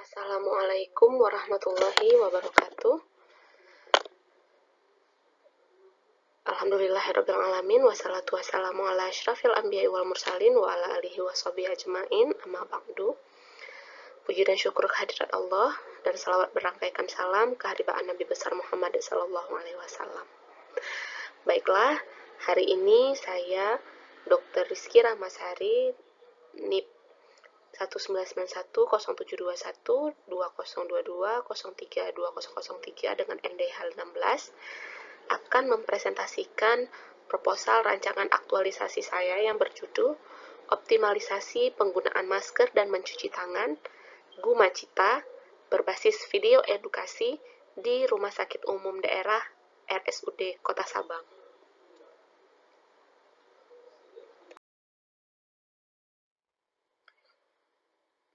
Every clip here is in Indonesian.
Assalamualaikum warahmatullahi wabarakatuh. Alhamdulillahirabbil alamin wassalatu wassalamu ala asyrafil anbiya'i wal mursalin wa ala alihi washabihi ajmain. Amma ba'du. Puji dan syukur kehadirat Allah dan salawat berangkaikan salam kehadirat Nabi besar Muhammad sallallahu alaihi wasallam. Baiklah, hari ini saya Dr. Rizky Rahmasari, NIP 1971-0721-2022-03-2003 dengan NDH 16 akan mempresentasikan proposal rancangan aktualisasi saya yang berjudul Optimalisasi Penggunaan Masker dan Mencuci Tangan Guma Cita berbasis video edukasi di Rumah Sakit Umum Daerah RSUD Kota Sabang.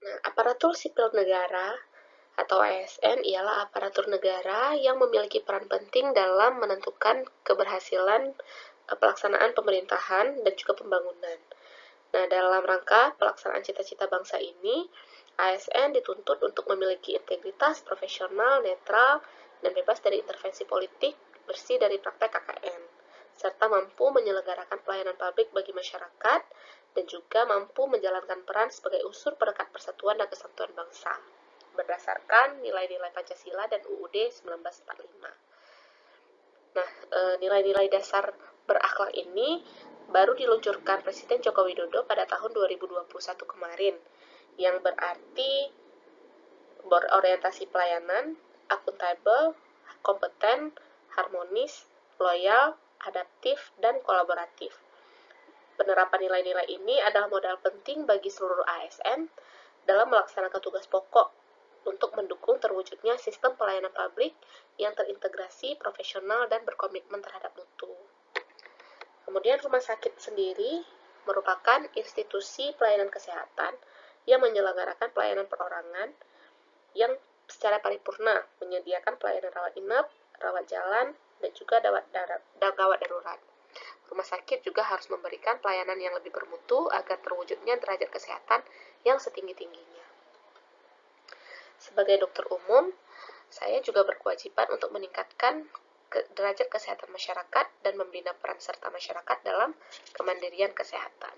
Nah, aparatur sipil negara atau ASN ialah aparatur negara yang memiliki peran penting dalam menentukan keberhasilan pelaksanaan pemerintahan dan juga pembangunan. Nah, dalam rangka pelaksanaan cita-cita bangsa ini, ASN dituntut untuk memiliki integritas, profesional, netral, dan bebas dari intervensi politik, bersih dari praktek KKN, serta mampu menyelenggarakan pelayanan publik bagi masyarakat, dan juga mampu menjalankan peran sebagai unsur perekat persatuan dan kesatuan bangsa, berdasarkan nilai-nilai Pancasila dan UUD 1945. Nah, nilai-nilai dasar berakhlak ini baru diluncurkan Presiden Joko Widodo pada tahun 2021 kemarin, yang berarti berorientasi pelayanan, akuntabel, kompeten, harmonis, loyal, adaptif, dan kolaboratif. Penerapan nilai-nilai ini adalah modal penting bagi seluruh ASN dalam melaksanakan tugas pokok untuk mendukung terwujudnya sistem pelayanan publik yang terintegrasi, profesional, dan berkomitmen terhadap mutu. Kemudian rumah sakit sendiri merupakan institusi pelayanan kesehatan yang menyelenggarakan pelayanan perorangan yang secara paripurna menyediakan pelayanan rawat inap, rawat jalan, dan juga gawat darurat. Rumah sakit juga harus memberikan pelayanan yang lebih bermutu agar terwujudnya derajat kesehatan yang setinggi-tingginya. Sebagai dokter umum, saya juga berkewajiban untuk meningkatkan derajat kesehatan masyarakat dan membina peran serta masyarakat dalam kemandirian kesehatan.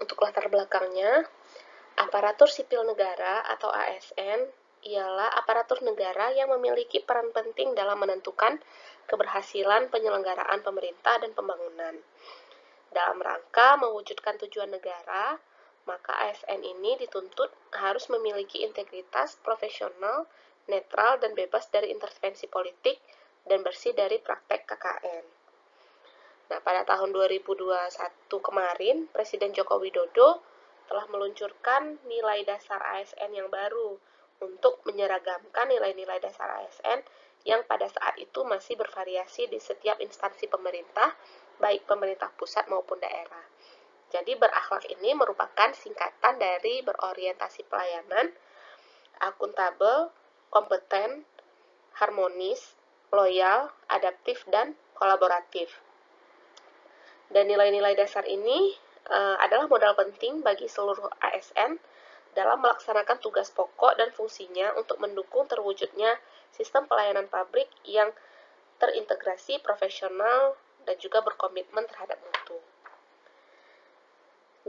Untuk latar belakangnya, aparatur sipil negara atau ASN ialah aparatur negara yang memiliki peran penting dalam menentukan keberhasilan penyelenggaraan pemerintah dan pembangunan. Dalam rangka mewujudkan tujuan negara, maka ASN ini dituntut harus memiliki integritas, profesional, netral, dan bebas dari intervensi politik dan bersih dari praktek KKN. Nah, pada tahun 2021 kemarin, Presiden Joko Widodo telah meluncurkan nilai dasar ASN yang baru untuk menyeragamkan nilai-nilai dasar ASN yang pada saat itu masih bervariasi di setiap instansi pemerintah, baik pemerintah pusat maupun daerah. Jadi berakhlak ini merupakan singkatan dari berorientasi pelayanan, akuntabel, kompeten, harmonis, loyal, adaptif, dan kolaboratif. Dan nilai-nilai dasar ini adalah modal penting bagi seluruh ASN dalam melaksanakan tugas pokok dan fungsinya untuk mendukung terwujudnya sistem pelayanan publik yang terintegrasi, profesional, dan juga berkomitmen terhadap mutu.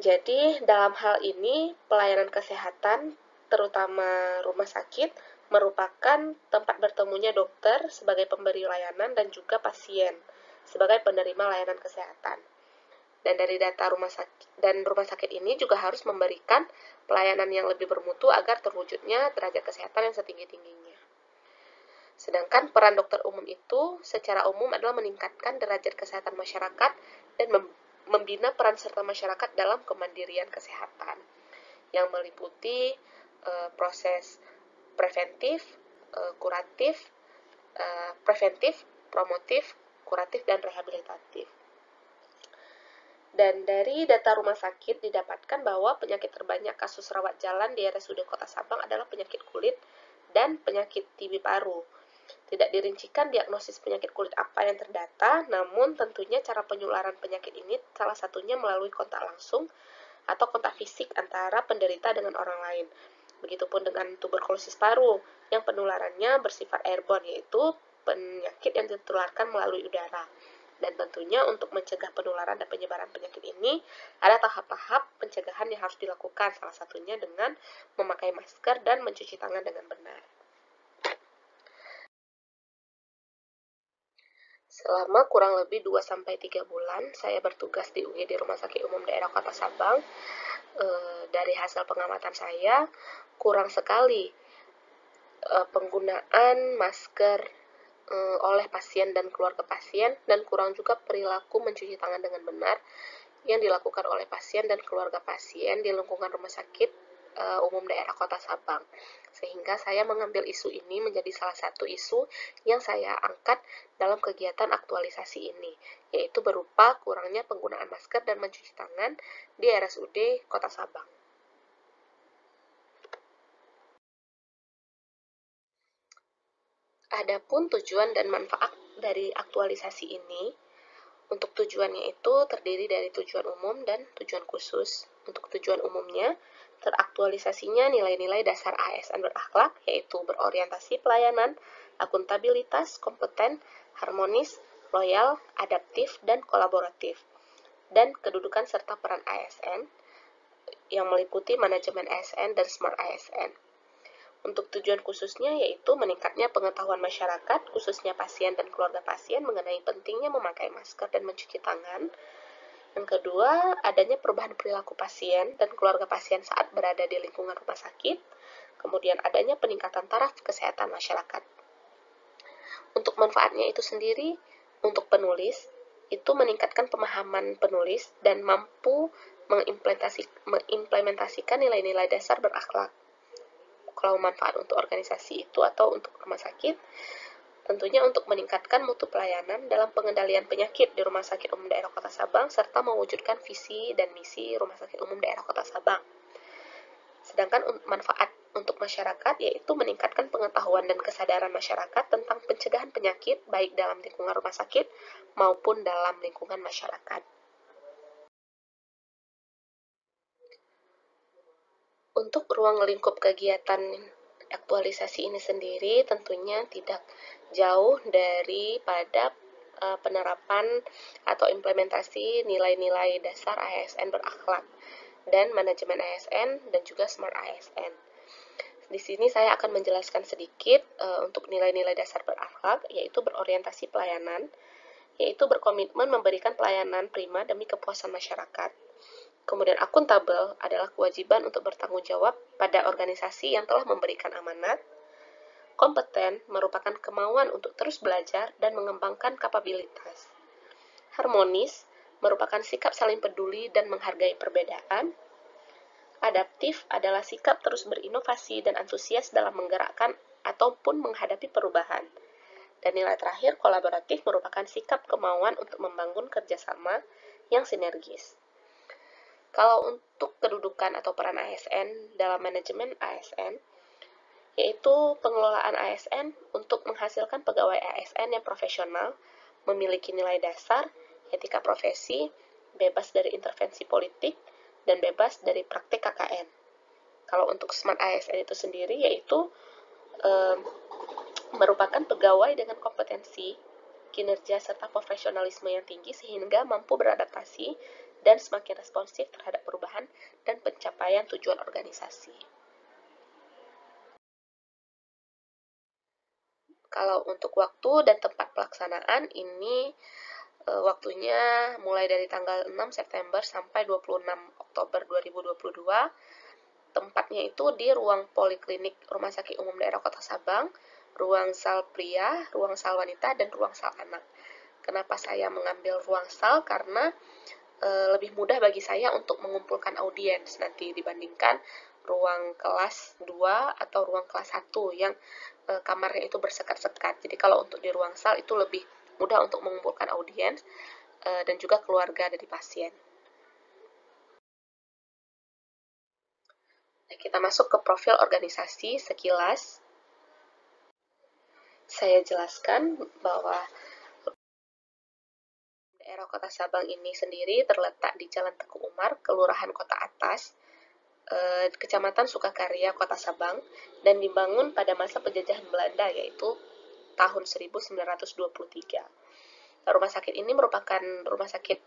Jadi, dalam hal ini, pelayanan kesehatan, terutama rumah sakit, merupakan tempat bertemunya dokter sebagai pemberi layanan dan juga pasien sebagai penerima layanan kesehatan. Dan dari data rumah sakit ini juga harus memberikan pelayanan yang lebih bermutu agar terwujudnya derajat kesehatan yang setinggi-tingginya. Sedangkan peran dokter umum itu secara umum adalah meningkatkan derajat kesehatan masyarakat dan membina peran serta masyarakat dalam kemandirian kesehatan yang meliputi proses preventif, promotif, kuratif, dan rehabilitatif. Dan dari data rumah sakit didapatkan bahwa penyakit terbanyak kasus rawat jalan di RSUD Kota Sabang adalah penyakit kulit dan penyakit TB paru. Tidak dirincikan diagnosis penyakit kulit apa yang terdata, namun tentunya cara penularan penyakit ini salah satunya melalui kontak langsung atau kontak fisik antara penderita dengan orang lain. Begitupun dengan tuberkulosis paru, yang penularannya bersifat airborne, yaitu penyakit yang ditularkan melalui udara. Dan tentunya untuk mencegah penularan dan penyebaran penyakit ini, ada tahap-tahap pencegahan yang harus dilakukan, salah satunya dengan memakai masker dan mencuci tangan dengan benar. Selama kurang lebih 2-3 bulan, saya bertugas di UGD Rumah Sakit Umum Daerah Kota Sabang. Dari hasil pengamatan saya, kurang sekali penggunaan masker oleh pasien dan keluarga pasien, dan kurang juga perilaku mencuci tangan dengan benar yang dilakukan oleh pasien dan keluarga pasien di lingkungan rumah sakit umum daerah Kota Sabang. Sehingga saya mengambil isu ini menjadi salah satu isu yang saya angkat dalam kegiatan aktualisasi ini, yaitu berupa kurangnya penggunaan masker dan mencuci tangan di RSUD Kota Sabang. Adapun tujuan dan manfaat dari aktualisasi ini, untuk tujuannya itu terdiri dari tujuan umum dan tujuan khusus. Untuk tujuan umumnya, teraktualisasinya nilai-nilai dasar ASN berakhlak, yaitu berorientasi pelayanan, akuntabilitas, kompeten, harmonis, loyal, adaptif, dan kolaboratif. Dan kedudukan serta peran ASN yang meliputi manajemen ASN dan smart ASN. Untuk tujuan khususnya yaitu meningkatnya pengetahuan masyarakat, khususnya pasien dan keluarga pasien mengenai pentingnya memakai masker dan mencuci tangan. Yang kedua, adanya perubahan perilaku pasien dan keluarga pasien saat berada di lingkungan rumah sakit. Kemudian adanya peningkatan taraf kesehatan masyarakat. Untuk manfaatnya itu sendiri, untuk penulis, itu meningkatkan pemahaman penulis dan mampu mengimplementasikan nilai-nilai dasar berakhlak. Kalau manfaat untuk organisasi itu atau untuk rumah sakit, tentunya untuk meningkatkan mutu pelayanan dalam pengendalian penyakit di Rumah Sakit Umum Daerah Kota Sabang, serta mewujudkan visi dan misi Rumah Sakit Umum Daerah Kota Sabang. Sedangkan manfaat untuk masyarakat yaitu meningkatkan pengetahuan dan kesadaran masyarakat tentang pencegahan penyakit baik dalam lingkungan rumah sakit maupun dalam lingkungan masyarakat. Untuk ruang lingkup kegiatan aktualisasi ini sendiri tentunya tidak jauh daripada penerapan atau implementasi nilai-nilai dasar ASN berakhlak dan manajemen ASN dan juga smart ASN. Di sini saya akan menjelaskan sedikit untuk nilai-nilai dasar berakhlak, yaitu berorientasi pelayanan, yaitu berkomitmen memberikan pelayanan prima demi kepuasan masyarakat. Kemudian akuntabel adalah kewajiban untuk bertanggung jawab pada organisasi yang telah memberikan amanat. Kompeten merupakan kemauan untuk terus belajar dan mengembangkan kapabilitas. Harmonis merupakan sikap saling peduli dan menghargai perbedaan. Adaptif adalah sikap terus berinovasi dan antusias dalam menggerakkan ataupun menghadapi perubahan. Dan nilai terakhir, kolaboratif merupakan sikap kemauan untuk membangun kerjasama yang sinergis. Kalau untuk kedudukan atau peran ASN dalam manajemen ASN, yaitu pengelolaan ASN untuk menghasilkan pegawai ASN yang profesional, memiliki nilai dasar, etika profesi, bebas dari intervensi politik, dan bebas dari praktik KKN. Kalau untuk Smart ASN itu sendiri, yaitu merupakan pegawai dengan kompetensi, kinerja, serta profesionalisme yang tinggi sehingga mampu beradaptasi dan semakin responsif terhadap perubahan dan pencapaian tujuan organisasi. Kalau untuk waktu dan tempat pelaksanaan ini waktunya mulai dari tanggal 6 September sampai 26 Oktober 2022. Tempatnya itu di ruang poliklinik Rumah Sakit Umum Daerah Kota Sabang, ruang sal pria, ruang sal wanita, dan ruang sal anak. Kenapa saya mengambil ruang sal? Karena lebih mudah bagi saya untuk mengumpulkan audiens nanti dibandingkan ruang kelas 2 atau ruang kelas 1 yang kamarnya itu bersekat-sekat. Jadi kalau untuk di ruang sal itu lebih mudah untuk mengumpulkan audiens dan juga keluarga dari pasien. Nah, kita masuk ke profil organisasi sekilas. saya jelaskan bahwa daerah Kota Sabang ini sendiri terletak di Jalan Teguh Umar, Kelurahan Kota Atas, Kecamatan Sukakarya, Kota Sabang, dan dibangun pada masa penjajahan Belanda, yaitu tahun 1923. Rumah sakit ini merupakan rumah sakit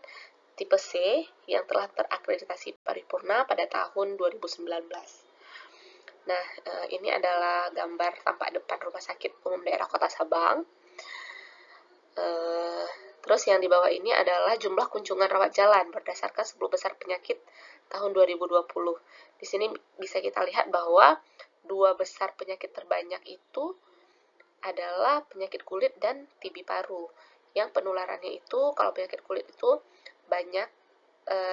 tipe C yang telah terakreditasi paripurna pada tahun 2019. Nah, ini adalah gambar tampak depan Rumah Sakit Umum Daerah Kota Sabang. Terus yang di bawah ini adalah jumlah kunjungan rawat jalan berdasarkan 10 besar penyakit tahun 2020. Di sini bisa kita lihat bahwa 2 besar penyakit terbanyak itu adalah penyakit kulit dan TB paru. Yang penularannya itu, kalau penyakit kulit itu banyak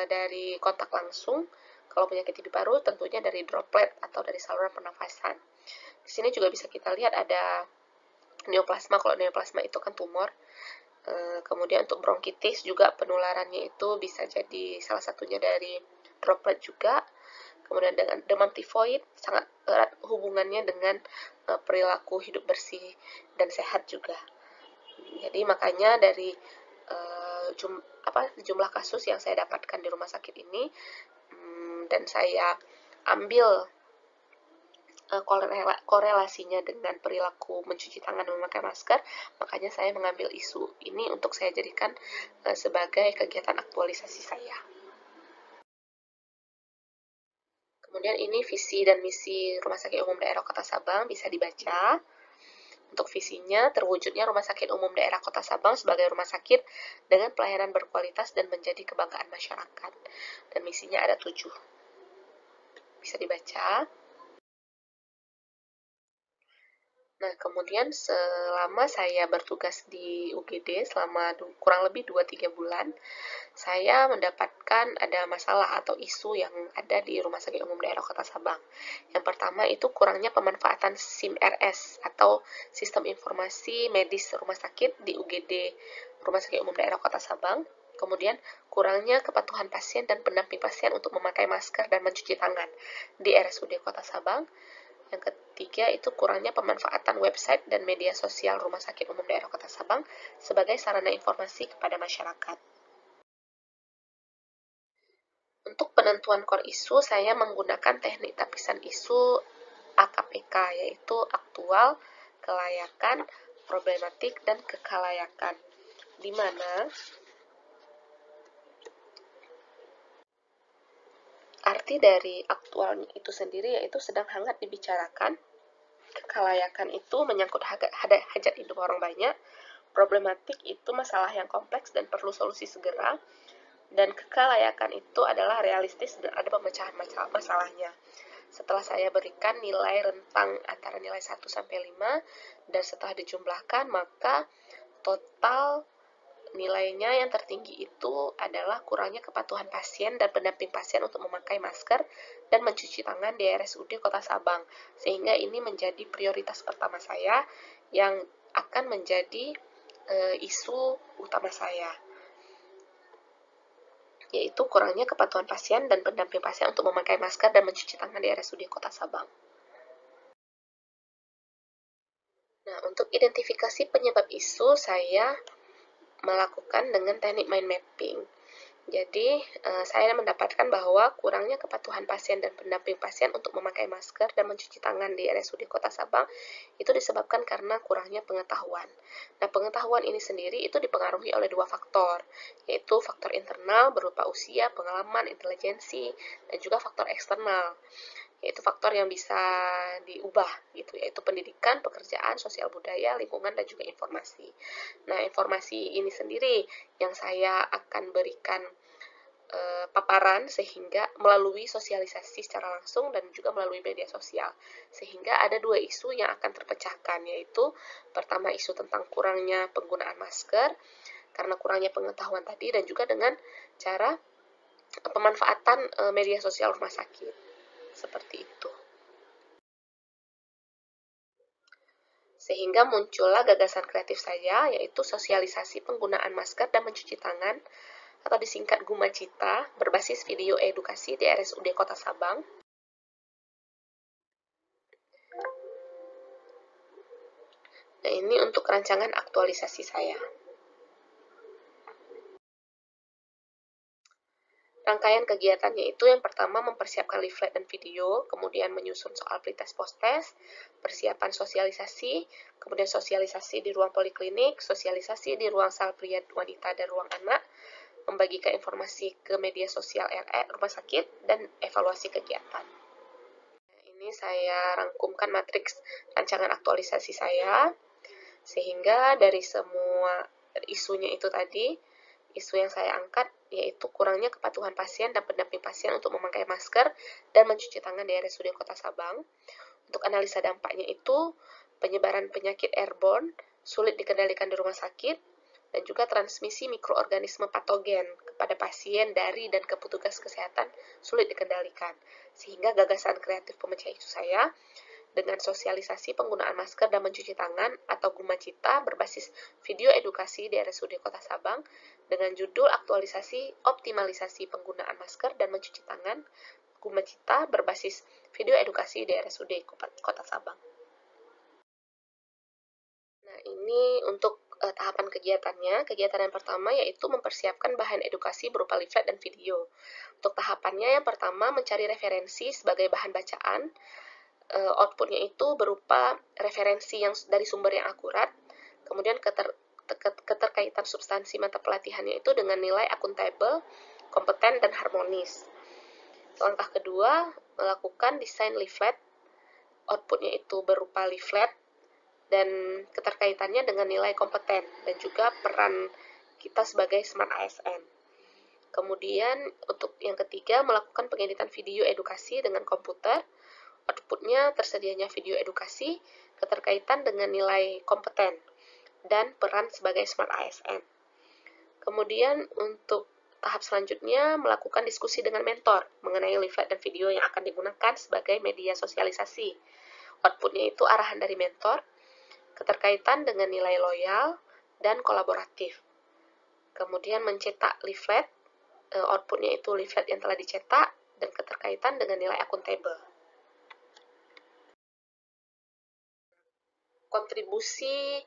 dari kontak langsung, kalau penyakit TB paru tentunya dari droplet atau dari saluran pernafasan. Di sini juga bisa kita lihat ada neoplasma. Kalau neoplasma itu kan tumor. Kemudian untuk bronkitis juga penularannya itu bisa jadi salah satunya dari droplet juga. Kemudian dengan demam tifoid sangat erat hubungannya dengan perilaku hidup bersih dan sehat juga. Jadi makanya dari jumlah kasus yang saya dapatkan di rumah sakit ini, dan saya ambil korelasinya dengan perilaku mencuci tangan dan memakai masker, makanya saya mengambil isu ini untuk saya jadikan sebagai kegiatan aktualisasi saya. Kemudian ini visi dan misi Rumah Sakit Umum Daerah Kota Sabang bisa dibaca. Untuk visinya, terwujudnya Rumah Sakit Umum Daerah Kota Sabang sebagai rumah sakit dengan pelayanan berkualitas dan menjadi kebanggaan masyarakat. Dan misinya ada 7. Bisa dibaca. Nah, kemudian selama saya bertugas di UGD selama kurang lebih 2-3 bulan, saya mendapatkan ada masalah atau isu yang ada di Rumah Sakit Umum Daerah Kota Sabang. Yang pertama itu kurangnya pemanfaatan SIM-RS atau Sistem Informasi Medis Rumah Sakit di UGD Rumah Sakit Umum Daerah Kota Sabang. Kemudian kurangnya kepatuhan pasien dan pendamping pasien untuk memakai masker dan mencuci tangan di RSUD Kota Sabang. Yang ketiga itu kurangnya pemanfaatan website dan media sosial Rumah Sakit Umum Daerah Kota Sabang sebagai sarana informasi kepada masyarakat. Untuk penentuan core isu, saya menggunakan teknik tapisan isu AKPK, yaitu aktual, kelayakan, problematik, dan kekalayakan. Di mana arti dari aktual itu sendiri yaitu sedang hangat dibicarakan, kekalayakan itu menyangkut hajat hidup orang banyak, problematik itu masalah yang kompleks dan perlu solusi segera, dan kekalayakan itu adalah realistis dan ada pemecahan masalahnya. Setelah saya berikan nilai rentang antara nilai 1 sampai 5 dan setelah dijumlahkan, maka total nilainya yang tertinggi itu adalah kurangnya kepatuhan pasien dan pendamping pasien untuk memakai masker dan mencuci tangan di RSUD Kota Sabang. Sehingga ini menjadi prioritas pertama saya yang akan menjadi isu utama saya, yaitu kurangnya kepatuhan pasien dan pendamping pasien untuk memakai masker dan mencuci tangan di RSUD Kota Sabang. Nah, untuk identifikasi penyebab isu, saya melakukan dengan teknik mind mapping. Jadi, saya mendapatkan bahwa kurangnya kepatuhan pasien dan pendamping pasien untuk memakai masker dan mencuci tangan di RSUD Kota Sabang itu disebabkan karena kurangnya pengetahuan. Nah, pengetahuan ini sendiri itu dipengaruhi oleh 2 faktor, yaitu faktor internal berupa usia, pengalaman, intelijensi, dan juga faktor eksternal, yaitu faktor yang bisa diubah gitu, yaitu pendidikan, pekerjaan, sosial budaya, lingkungan, dan juga informasi. Nah, informasi ini sendiri yang saya akan berikan paparan sehingga melalui sosialisasi secara langsung dan juga melalui media sosial, sehingga ada 2 isu yang akan terpecahkan, yaitu pertama isu tentang kurangnya penggunaan masker karena kurangnya pengetahuan tadi, dan juga dengan cara pemanfaatan media sosial rumah sakit. Seperti itu. Sehingga muncullah gagasan kreatif saya, yaitu sosialisasi penggunaan masker dan mencuci tangan, atau disingkat Gumacita, berbasis video edukasi di RSUD Kota Sabang. Nah, Nah, ini untuk rancangan aktualisasi saya. Rangkaian kegiatannya itu yang pertama mempersiapkan leaflet dan video, kemudian menyusun soal pretest post-test, persiapan sosialisasi, kemudian sosialisasi di ruang poliklinik, sosialisasi di ruang sal pria wanita dan ruang anak, membagikan informasi ke media sosial rumah sakit, dan evaluasi kegiatan. Ini saya rangkumkan matriks rancangan aktualisasi saya, sehingga dari semua isunya itu tadi, isu yang saya angkat yaitu kurangnya kepatuhan pasien dan pendamping pasien untuk memakai masker dan mencuci tangan di RSUD Kota Sabang. Untuk analisa dampaknya itu penyebaran penyakit airborne sulit dikendalikan di rumah sakit dan juga transmisi mikroorganisme patogen kepada pasien dari dan ke petugas kesehatan sulit dikendalikan. Sehingga gagasan kreatif pemecah isu saya dengan sosialisasi penggunaan masker dan mencuci tangan atau Gumacita berbasis video edukasi di RSUD Kota Sabang dengan judul aktualisasi optimalisasi penggunaan masker dan mencuci tangan Gumacita berbasis video edukasi di RSUD Kota Sabang. Nah, ini untuk tahapan kegiatannya. Kegiatan yang pertama yaitu mempersiapkan bahan edukasi berupa leaflet dan video. Untuk tahapannya yang pertama mencari referensi sebagai bahan bacaan. Outputnya itu berupa referensi yang dari sumber yang akurat, kemudian keterkaitan substansi mata pelatihannya itu dengan nilai akuntabel, kompeten, dan harmonis. Langkah kedua, melakukan desain leaflet, outputnya itu berupa leaflet, dan keterkaitannya dengan nilai kompeten, dan juga peran kita sebagai Smart ASN. Kemudian, untuk yang ketiga, melakukan pengeditan video edukasi dengan komputer, outputnya tersedianya video edukasi, keterkaitan dengan nilai kompeten, dan peran sebagai Smart ASN. Kemudian untuk tahap selanjutnya melakukan diskusi dengan mentor mengenai leaflet dan video yang akan digunakan sebagai media sosialisasi. Outputnya itu arahan dari mentor, keterkaitan dengan nilai loyal, dan kolaboratif. Kemudian mencetak leaflet, outputnya itu leaflet yang telah dicetak, dan keterkaitan dengan nilai akuntabel. Kontribusi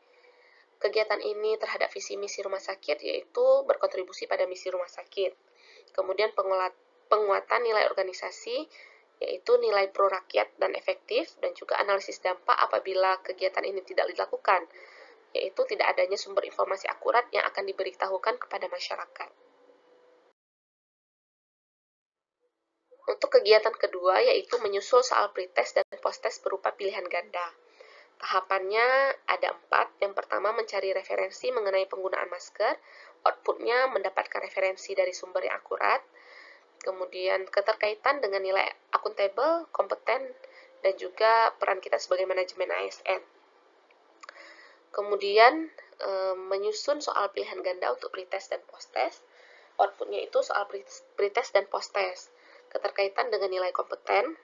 kegiatan ini terhadap visi misi rumah sakit yaitu berkontribusi pada misi rumah sakit. Kemudian penguatan nilai organisasi yaitu nilai pro rakyat dan efektif, dan juga analisis dampak apabila kegiatan ini tidak dilakukan, yaitu tidak adanya sumber informasi akurat yang akan diberitahukan kepada masyarakat. Untuk kegiatan kedua yaitu menyusul soal pretest dan post-test berupa pilihan ganda. Tahapannya ada 4. Yang pertama mencari referensi mengenai penggunaan masker, outputnya mendapatkan referensi dari sumber yang akurat, kemudian keterkaitan dengan nilai akuntabel, kompeten, dan juga peran kita sebagai manajemen ASN. Kemudian menyusun soal pilihan ganda untuk pretest dan post-test, outputnya itu soal pretest dan post-test, keterkaitan dengan nilai kompeten.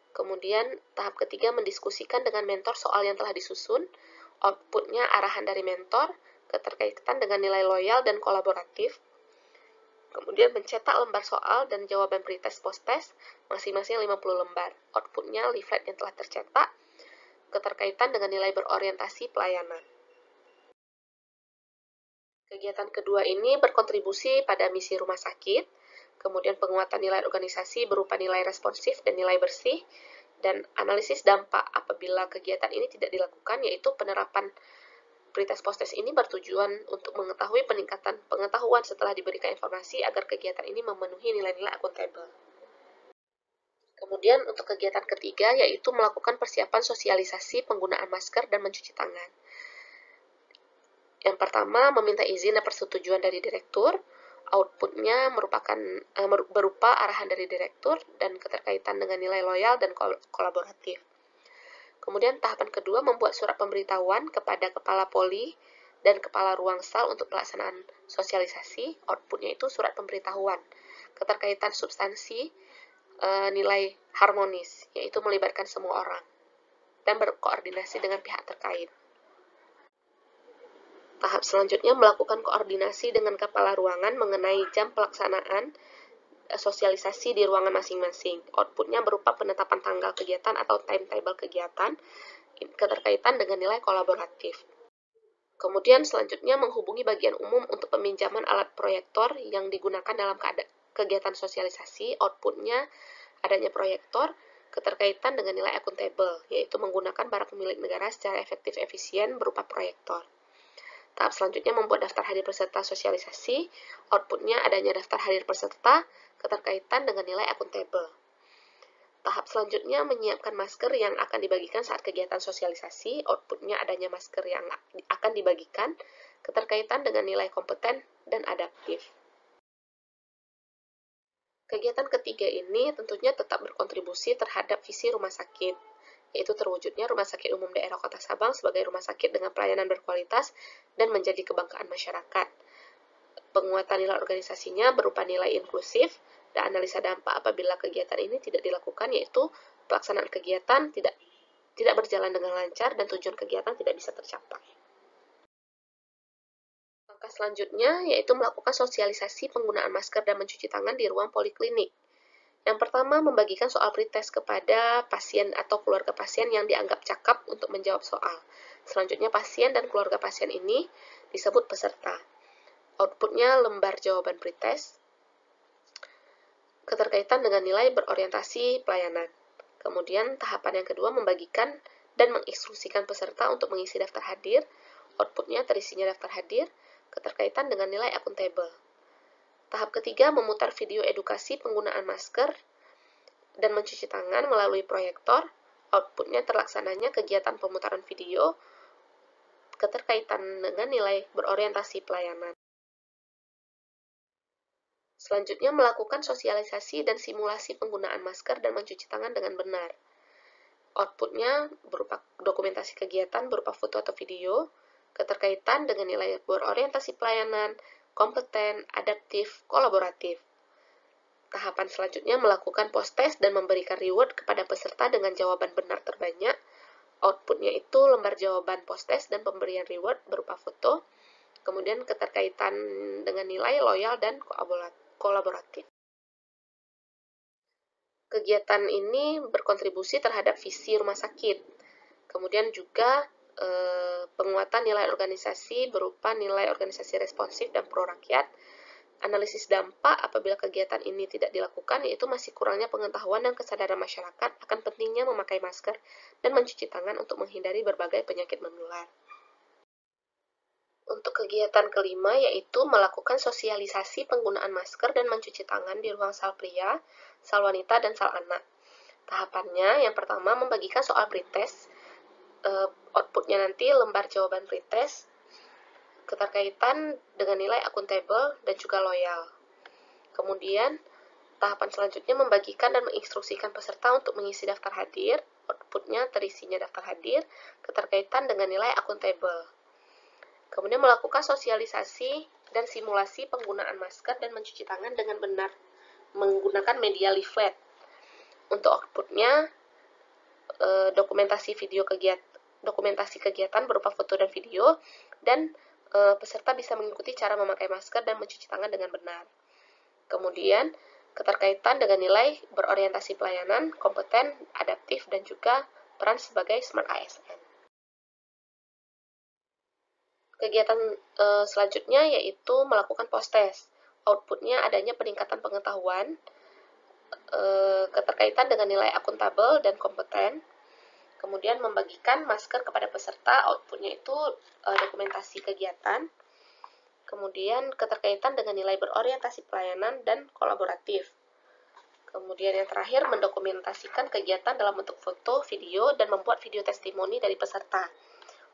Kemudian tahap ketiga mendiskusikan dengan mentor soal yang telah disusun, outputnya arahan dari mentor, keterkaitan dengan nilai loyal dan kolaboratif. Kemudian mencetak lembar soal dan jawaban pretest post-test masing-masing 50 lembar, outputnya leaflet yang telah tercetak, keterkaitan dengan nilai berorientasi pelayanan. Kegiatan kedua ini berkontribusi pada misi rumah sakit, kemudian penguatan nilai organisasi berupa nilai responsif dan nilai bersih, dan analisis dampak apabila kegiatan ini tidak dilakukan, yaitu penerapan pretest post-test ini bertujuan untuk mengetahui peningkatan pengetahuan setelah diberikan informasi agar kegiatan ini memenuhi nilai-nilai akuntabel. Kemudian untuk kegiatan ketiga yaitu melakukan persiapan sosialisasi penggunaan masker dan mencuci tangan. Yang pertama, meminta izin dan persetujuan dari direktur. Outputnya berupa arahan dari direktur dan keterkaitan dengan nilai loyal dan kolaboratif. Kemudian tahapan kedua membuat surat pemberitahuan kepada kepala poli dan kepala ruang sal untuk pelaksanaan sosialisasi. Outputnya itu surat pemberitahuan. Keterkaitan substansi nilai harmonis, yaitu melibatkan semua orang dan berkoordinasi dengan pihak terkait. Tahap selanjutnya melakukan koordinasi dengan kepala ruangan mengenai jam pelaksanaan sosialisasi di ruangan masing-masing. Outputnya berupa penetapan tanggal kegiatan atau timetable kegiatan keterkaitan dengan nilai kolaboratif. Kemudian selanjutnya menghubungi bagian umum untuk peminjaman alat proyektor yang digunakan dalam kegiatan sosialisasi. Outputnya adanya proyektor, keterkaitan dengan nilai akuntabel, yaitu menggunakan barang milik negara secara efektif efisien berupa proyektor. Tahap selanjutnya membuat daftar hadir peserta sosialisasi, outputnya adanya daftar hadir peserta, keterkaitan dengan nilai akuntabel. Tahap selanjutnya menyiapkan masker yang akan dibagikan saat kegiatan sosialisasi, outputnya adanya masker yang akan dibagikan, keterkaitan dengan nilai kompeten dan adaptif. Kegiatan ketiga ini tentunya tetap berkontribusi terhadap visi rumah sakit, yaitu terwujudnya Rumah Sakit Umum Daerah Kota Sabang sebagai rumah sakit dengan pelayanan berkualitas dan menjadi kebanggaan masyarakat. Penguatan nilai organisasinya berupa nilai inklusif dan analisa dampak apabila kegiatan ini tidak dilakukan, yaitu pelaksanaan kegiatan tidak berjalan dengan lancar dan tujuan kegiatan tidak bisa tercapai. Langkah selanjutnya yaitu melakukan sosialisasi penggunaan masker dan mencuci tangan di ruang poliklinik. Yang pertama, membagikan soal pretest kepada pasien atau keluarga pasien yang dianggap cakap untuk menjawab soal. Selanjutnya, pasien dan keluarga pasien ini disebut peserta. Outputnya lembar jawaban pretest, keterkaitan dengan nilai berorientasi pelayanan. Kemudian, tahapan yang kedua, membagikan dan menginstruksikan peserta untuk mengisi daftar hadir. Outputnya terisinya daftar hadir, keterkaitan dengan nilai akuntabel. Tahap ketiga, memutar video edukasi penggunaan masker dan mencuci tangan melalui proyektor. Outputnya terlaksananya kegiatan pemutaran video, keterkaitan dengan nilai berorientasi pelayanan. Selanjutnya, melakukan sosialisasi dan simulasi penggunaan masker dan mencuci tangan dengan benar. Outputnya berupa dokumentasi kegiatan berupa foto atau video, keterkaitan dengan nilai berorientasi pelayanan, kompeten, adaptif, kolaboratif. Tahapan selanjutnya melakukan post-test dan memberikan reward kepada peserta dengan jawaban benar terbanyak. Outputnya itu lembar jawaban post-test dan pemberian reward berupa foto, kemudian keterkaitan dengan nilai loyal dan kolaboratif. Kegiatan ini berkontribusi terhadap visi rumah sakit. Kemudian juga penguatan nilai organisasi berupa nilai organisasi responsif dan pro rakyat. Analisis dampak apabila kegiatan ini tidak dilakukan, yaitu masih kurangnya pengetahuan dan kesadaran masyarakat akan pentingnya memakai masker dan mencuci tangan untuk menghindari berbagai penyakit menular. Untuk kegiatan kelima, yaitu melakukan sosialisasi penggunaan masker dan mencuci tangan di ruang sal pria, sal wanita, dan sal anak. Tahapannya, yang pertama membagikan soal pretest, outputnya nanti lembar jawaban pretest, keterkaitan dengan nilai akuntabel dan juga loyal. Kemudian, tahapan selanjutnya membagikan dan menginstruksikan peserta untuk mengisi daftar hadir, outputnya terisinya daftar hadir, keterkaitan dengan nilai akuntabel. Kemudian melakukan sosialisasi dan simulasi penggunaan masker dan mencuci tangan dengan benar menggunakan media leaflet. Untuk outputnya, dokumentasi kegiatan berupa foto dan video, dan peserta bisa mengikuti cara memakai masker dan mencuci tangan dengan benar. Kemudian, keterkaitan dengan nilai berorientasi pelayanan, kompeten, adaptif, dan juga peran sebagai Smart ASN. Kegiatan selanjutnya yaitu melakukan post-test. Outputnya adanya peningkatan pengetahuan, keterkaitan dengan nilai akuntabel dan kompeten. Kemudian membagikan masker kepada peserta, outputnya itu dokumentasi kegiatan. Kemudian keterkaitan dengan nilai berorientasi pelayanan dan kolaboratif. Kemudian yang terakhir, mendokumentasikan kegiatan dalam bentuk foto, video, dan membuat video testimoni dari peserta.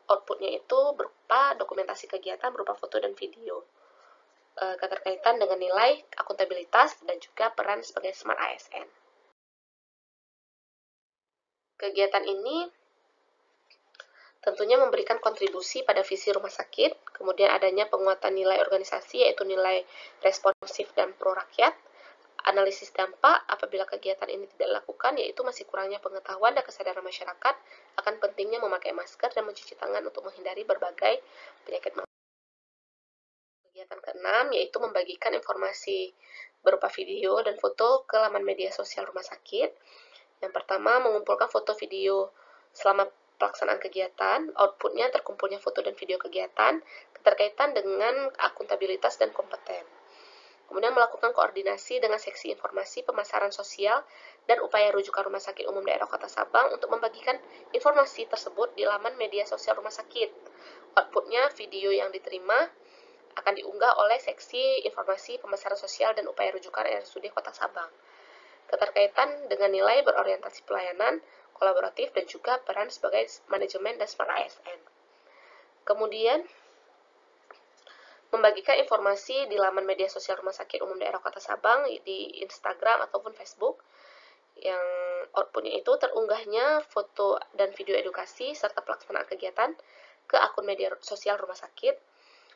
Outputnya itu berupa dokumentasi kegiatan berupa foto dan video. Keterkaitan dengan nilai akuntabilitas dan juga peran sebagai Smart ASN. Kegiatan ini tentunya memberikan kontribusi pada visi rumah sakit, kemudian adanya penguatan nilai organisasi yaitu nilai responsif dan pro rakyat, analisis dampak apabila kegiatan ini tidak dilakukan, yaitu masih kurangnya pengetahuan dan kesadaran masyarakat akan pentingnya memakai masker dan mencuci tangan untuk menghindari berbagai penyakit menular. Kegiatan keenam yaitu membagikan informasi berupa video dan foto ke laman media sosial rumah sakit. Yang pertama, mengumpulkan foto video selama pelaksanaan kegiatan, outputnya terkumpulnya foto dan video kegiatan, keterkaitan dengan akuntabilitas dan kompeten. Kemudian melakukan koordinasi dengan seksi informasi pemasaran sosial dan upaya rujukan Rumah Sakit Umum Daerah Kota Sabang untuk membagikan informasi tersebut di laman media sosial rumah sakit. Outputnya video yang diterima akan diunggah oleh seksi informasi pemasaran sosial dan upaya rujukan RSUD Kota Sabang. Keterkaitan dengan nilai berorientasi pelayanan, kolaboratif, dan juga peran sebagai manajemen dan smart ASN. Kemudian, membagikan informasi di laman media sosial Rumah Sakit Umum Daerah Kota Sabang di Instagram ataupun Facebook, yang outputnya itu terunggahnya foto dan video edukasi serta pelaksanaan kegiatan ke akun media sosial rumah sakit,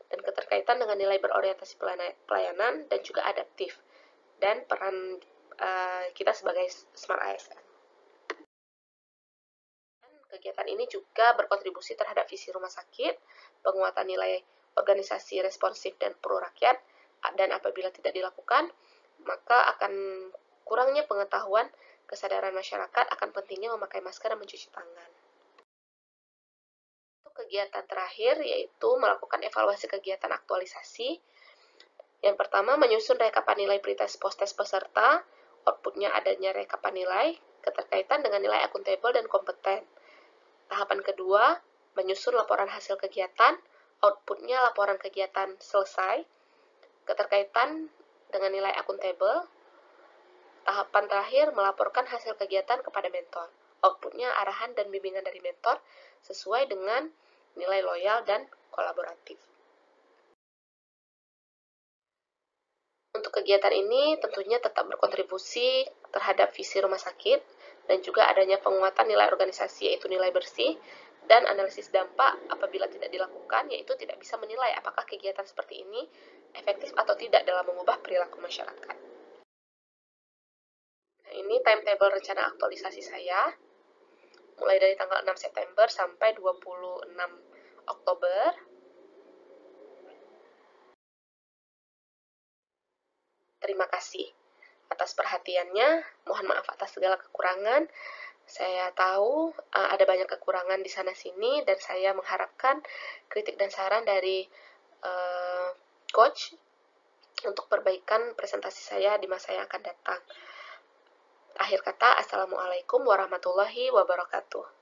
dan keterkaitan dengan nilai berorientasi pelayanan dan juga adaptif, dan peran kita sebagai smart ASN. Kegiatan ini juga berkontribusi terhadap visi rumah sakit, penguatan nilai organisasi responsif dan pro rakyat, dan apabila tidak dilakukan, maka akan kurangnya pengetahuan kesadaran masyarakat akan pentingnya memakai masker dan mencuci tangan. Kegiatan terakhir yaitu melakukan evaluasi kegiatan aktualisasi. Yang pertama, menyusun rekapan nilai pretest post-test peserta, outputnya adanya rekapan nilai, keterkaitan dengan nilai akuntabel dan kompeten. Tahapan kedua, menyusun laporan hasil kegiatan, outputnya laporan kegiatan selesai, keterkaitan dengan nilai akuntabel. Tahapan terakhir, melaporkan hasil kegiatan kepada mentor. Outputnya arahan dan bimbingan dari mentor sesuai dengan nilai loyal dan kolaboratif. Untuk kegiatan ini tentunya tetap berkontribusi terhadap visi rumah sakit dan juga adanya penguatan nilai organisasi yaitu nilai bersih, dan analisis dampak apabila tidak dilakukan yaitu tidak bisa menilai apakah kegiatan seperti ini efektif atau tidak dalam mengubah perilaku masyarakat. Nah, ini timetable rencana aktualisasi saya mulai dari tanggal 6 September sampai 26 Oktober. Terima kasih atas perhatiannya. Mohon maaf atas segala kekurangan. Saya tahu ada banyak kekurangan di sana-sini, dan saya mengharapkan kritik dan saran dari coach untuk perbaikan presentasi saya di masa yang akan datang. Akhir kata, Assalamualaikum warahmatullahi wabarakatuh.